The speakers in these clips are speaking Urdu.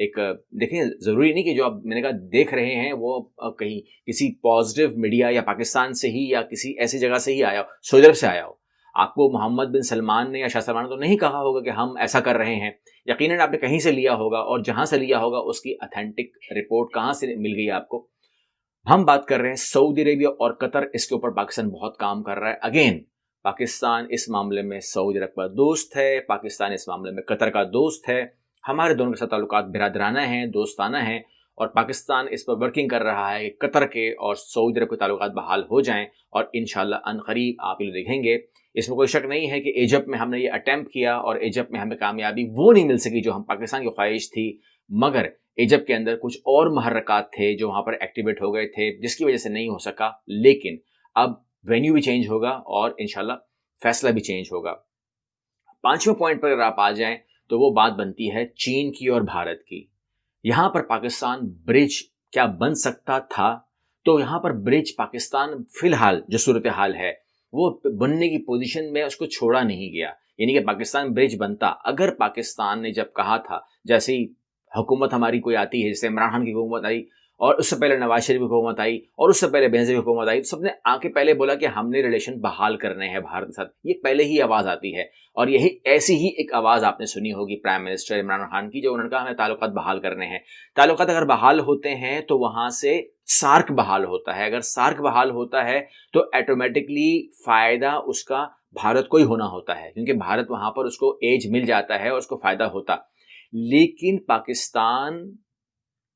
ایک دیکھیں ضروری نہیں کہ جو آپ میں نے کہا دیکھ رہے ہیں وہ کہیں کسی پازیٹیو میڈیا یا پاکستان سے ہی یا کسی ایسی جگہ سے ہی آیا ہو، سعودی عرب سے آیا ہو. آپ کو محمد بن سلمان نے یا شاہ سلمان نے تو نہیں کہا ہوگا کہ ہم ایسا کر رہے ہیں. یقیناً آپ نے کہیں سے لیا ہوگا، اور جہاں سے لیا ہوگا اس کی اتھینٹک رپورٹ کہاں سے مل گئی آپ کو. ہم بات کر رہے ہیں سعودی عربیہ اور قطر. اس کے اوپر پاکستان بہت کام کر رہا ہے. اگین پاکستان اس معاملے میں سعودی عرب کا دوست ہے، پاکستان اس معاملے میں قطر کا دوست ہے. ہمارے دونوں کے ساتھ تعلقات برادرانہ ہیں، دوستانہ ہیں، اور پاکستان اس پر ورکنگ کر رہا ہے کہ قطر کے اور سعودی عرب کے تعلقات بحال ہو جائیں، اور انشاءاللہ عنقریب آپ یہ دیکھیں گے. اس میں کوئی شک نہیں ہے کہ ایجپٹ میں ہم نے یہ اٹیمپٹ کیا اور ایجپٹ میں ہمیں کامیابی وہ نہیں مل سکی جو ہم پاکستان کی خواہش تھی، مگر ایجپٹ کے اندر کچھ اور محرکات تھے جو وہاں پر ایکٹیویٹ ہو گئے تھے جس کی وجہ سے نہیں ہو سکا. لیکن اب وینیو بھی چینج ہوگا اور انشاءاللہ فیصلہ بھی چینج ہوگا. پانچویں پوائنٹ پر اگر آپ آ جائیں تو وہ بات بنتی ہے چین کی اور بھارت کی. یہاں پر پاکستان برج کیا بن سکتا تھا؟ تو یہاں پر برج پاکستان فی الحال جو صورتحال ہے وہ بننے کی پوزیشن میں اس کو چھوڑا نہیں گیا. یعنی کہ پاکستان برج بنتا اگر پاکستان نے جب کہا تھا، جیسے ہی حکومت ہماری کوئی آتی ہے، جیسے عمران خان کی حکومت آئی اور اس سے پہلے نواز شریف کی حکومت آئی اور اس سے پہلے بینظیر کی حکومت آئی، سب نے آ کے پہلے بولا کہ ہم نے ریلیشن بحال کرنے ہیں بھارت کے ساتھ. یہ پہلے ہی آواز آتی ہے، اور یہی ایسی ہی ایک آواز آپ نے سنی ہوگی پرائم منسٹر عمران خان کی، جو انہوں نے کہا ہمیں تعلقات بحال کرنے ہیں. تعلقات اگر بحال ہوتے ہیں تو وہاں سے سارک بحال ہوتا ہے. اگر سارک بحال ہوتا ہے تو ایٹومیٹکلی فائدہ اس کا بھارت کو ہی ہونا ہوتا ہے، کیونکہ بھارت وہاں پر اس کو ایج مل جاتا ہے اور اس کو فائدہ ہوتا. لیکن پاکستان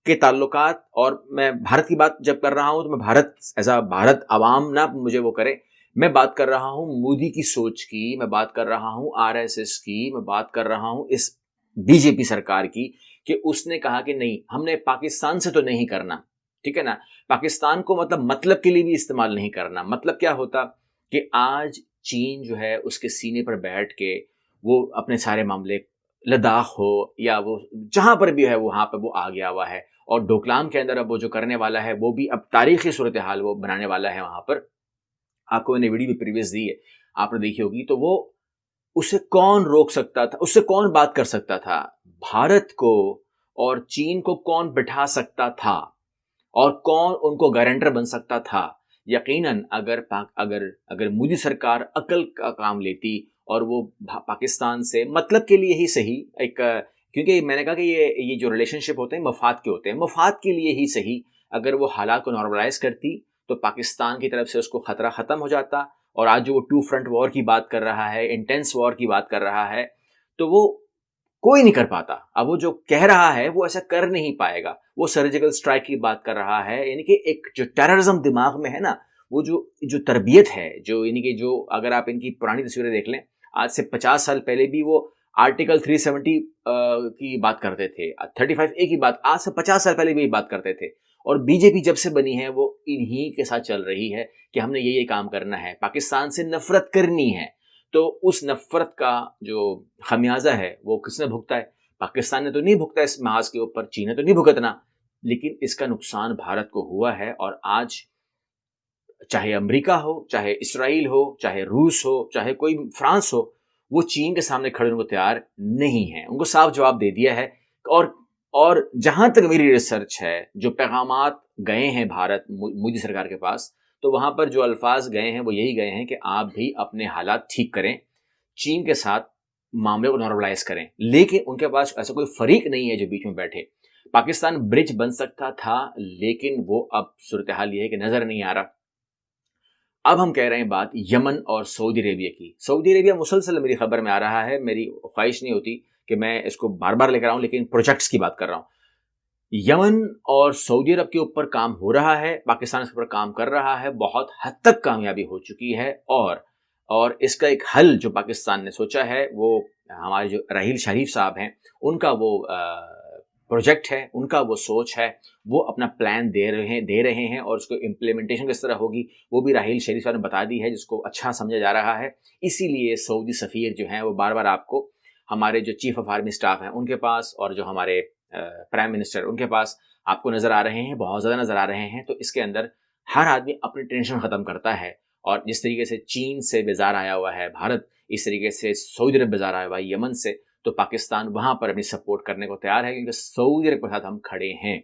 کے تعلقات، اور میں بھارت کی بات جب کر رہا ہوں تو میں بھارت ایسا بھارت عوام نہ مجھے وہ کرے، میں بات کر رہا ہوں مودی کی سوچ کی، میں بات کر رہا ہوں RSS کی، میں بات کر رہا ہوں اس BJP سرکار کی، کہ اس نے کہا کہ نہیں ہم نے پاکستان سے تو نہیں کرنا. ٹھیک ہے نا، پاکستان کو مطلب کے لیے بھی استعمال نہیں کرنا. مطلب کیا ہوتا کہ آج چین جو ہے اس کے سینے پر بیٹھ کے وہ اپنے سارے معاملے، لداخ ہو یا وہ جہاں پر بھی ہے وہاں پہ وہ آ گیا ہوا ہے، اور ڈوکلام کے اندر اب وہ جو کرنے والا ہے وہ بھی اب تاریخی صورتحال وہ بنانے والا ہے وہاں پر. آپ کو میں نے ویڈیو بھی پریویس دی ہے، آپ نے دیکھی ہوگی. تو وہ اسے کون روک سکتا تھا، اس سے کون بات کر سکتا تھا؟ بھارت کو اور چین کو کون بٹھا سکتا تھا اور کون ان کو گارنٹر بن سکتا تھا؟ یقیناً اگر مودی سرکار عقل کا کام لیتی اور وہ پاکستان سے مطلب کے لیے ہی صحیح ایک، کیونکہ میں نے کہا کہ یہ جو ریلیشن شپ ہوتے ہیں مفاد کے ہوتے ہیں، مفاد کے لیے ہی صحیح اگر وہ حالات کو نارملائز کرتی تو پاکستان کی طرف سے اس کو خطرہ ختم ہو جاتا. اور آج جو وہ 2 فرنٹ وار کی بات کر رہا ہے، انٹینس وار کی بات کر رہا ہے، تو وہ کوئی نہیں کر پاتا. اب وہ جو کہہ رہا ہے وہ ایسا کر نہیں پائے گا. وہ سرجیکل اسٹرائک کی بات کر رہا ہے، یعنی کہ ایک جو ٹیررزم دماغ میں ہے نا، وہ جو تربیت ہے، جو یعنی کہ جو اگر آپ ان کی پرانی تصویریں دیکھ لیں، آج سے 50 سال پہلے بھی وہ آرٹیکل 370 کی بات کرتے تھے، 35A کی بات آج سے 50 سال پہلے بھی بات کرتے تھے. اور BJP جب سے بنی ہے وہ انہی کے ساتھ چل رہی ہے کہ ہم نے یہ کام کرنا ہے، پاکستان سے نفرت کرنی ہے. تو اس نفرت کا جو خمیازہ ہے وہ کس نے بھگتا ہے؟ پاکستان نے تو نہیں بھگتا اس محاذ کے اوپر، چین نے تو نہیں بھگتنا، لیکن اس کا نقصان بھارت کو ہوا ہے. اور آج چاہے امریکہ ہو، چاہے اسرائیل ہو، چاہے روس ہو، چاہے کوئی فرانس ہو، وہ چین کے سامنے کھڑے ہونے کو تیار نہیں ہیں. ان کو صاف جواب دے دیا ہے. اور جہاں تک میری ریسرچ ہے، جو پیغامات گئے ہیں بھارت مودی سرکار کے پاس، تو وہاں پر جو الفاظ گئے ہیں وہ یہی گئے ہیں کہ آپ بھی اپنے حالات ٹھیک کریں، چین کے ساتھ معاملے کو نارملائز کریں. لیکن ان کے پاس ایسا کوئی فریق نہیں ہے جو بیچ میں بیٹھے. پاکستان برج بن سکتا تھا، لیکن وہ اب صورتحال یہ ہے کہ نظر نہیں آ رہا. اب ہم کہہ رہے ہیں بات یمن اور سعودی عربیہ کی. سعودی عربیہ مسلسل میری خبر میں آ رہا ہے، میری خواہش نہیں ہوتی کہ میں اس کو بار بار لے کر آؤں، لیکن پروجیکٹس کی بات کر رہا ہوں. یمن اور سعودی عرب کے اوپر کام ہو رہا ہے، پاکستان اس پر کام کر رہا ہے، بہت حد تک کامیابی ہو چکی ہے. اور اس کا ایک حل جو پاکستان نے سوچا ہے، وہ ہمارے جو راحیل شریف صاحب ہیں ان کا وہ پروجیکٹ ہے، ان کا وہ سوچ ہے، وہ اپنا پلان دے رہے ہیں اور اس کو امپلیمنٹیشن کس طرح ہوگی وہ بھی راحیل شریف صاحب نے بتا دی ہے، جس کو اچھا سمجھا جا رہا ہے. اسی لیے سعودی سفیر جو ہیں وہ بار بار آپ کو ہمارے جو چیف آف آرمی اسٹاف ہیں ان کے پاس اور جو ہمارے پرائم منسٹر ان کے پاس آپ کو نظر آ رہے ہیں، بہت زیادہ نظر آ رہے ہیں. تو اس کے اندر ہر آدمی اپنی ٹینشن ختم کرتا ہے، اور جس طریقے سے چین سے بیزار آیا ہوا ہے بھارت، اس طریقے سے سعودی عرب بیزار آیا ہوا ہے یمن سے. تو پاکستان وہاں پر اپنی سپورٹ کرنے کو تیار ہے، کیونکہ سعودی عرب کے ساتھ ہم کھڑے ہیں۔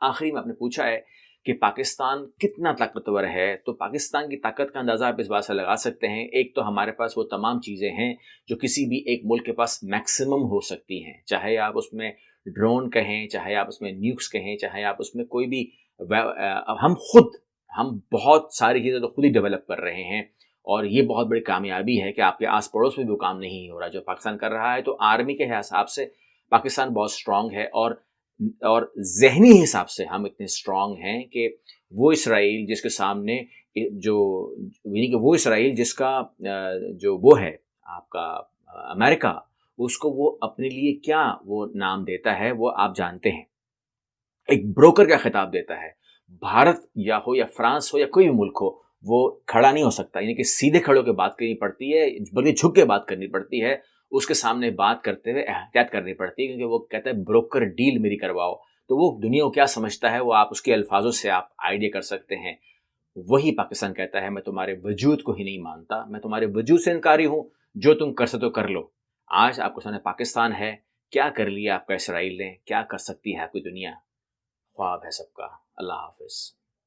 آخری میں آپ نے پوچھا ہے کہ پاکستان کتنا طاقتور ہے، تو پاکستان کی طاقت کا اندازہ آپ اس بات سے لگا سکتے ہیں۔ ایک تو ہمارے پاس وہ تمام چیزیں ہیں جو کسی بھی ایک ملک کے پاس میکسیمم ہو سکتی ہیں، چاہے آپ اس میں ڈرون کہیں، چاہے آپ اس میں نیوکس کہیں، چاہے آپ اس میں کوئی بھی ہم بہت ساری چیزیں تو خود ہی ڈیولپ کر رہے ہیں، اور یہ بہت بڑی کامیابی ہے کہ آپ کے آس پڑوس میں بھی وہ کام نہیں ہو رہا جو پاکستان کر رہا ہے۔ تو آرمی کے حساب سے پاکستان بہت اسٹرانگ ہے، اور ذہنی حساب سے ہم اتنے اسٹرانگ ہیں کہ وہ اسرائیل جس کے سامنے یعنی کہ وہ اسرائیل جس کا جو وہ ہے آپ کا امریکہ، اس کو وہ اپنے لیے کیا وہ نام دیتا ہے وہ آپ جانتے ہیں، ایک بروکر کا خطاب دیتا ہے۔ بھارت یا ہو یا فرانس ہو یا کوئی بھی ملک ہو، وہ کھڑا نہیں ہو سکتا، یعنی کہ سیدھے کھڑے ہو کے بات کرنی پڑتی ہے، بلکہ جھک کے بات کرنی پڑتی ہے، اس کے سامنے بات کرتے ہوئے احتیاط کرنی پڑتی ہے، کیونکہ وہ کہتا ہے بروکر ڈیل میری کرواؤ۔ تو وہ دنیا کو کیا سمجھتا ہے وہ آپ اس کے الفاظوں سے آپ آئیڈیا کر سکتے ہیں۔ وہی پاکستان کہتا ہے میں تمہارے وجود کو ہی نہیں مانتا، میں تمہارے وجود سے انکاری ہوں، جو تم کر سکتے ہو کر لو۔ آج آپ کے سامنے پاکستان ہے، کیا کر لیا آپ کا اسرائیل نے، کیا کر سکتی ہے آپ کی دنیا؟ خواب ہے سب کا۔ اللہ حافظ۔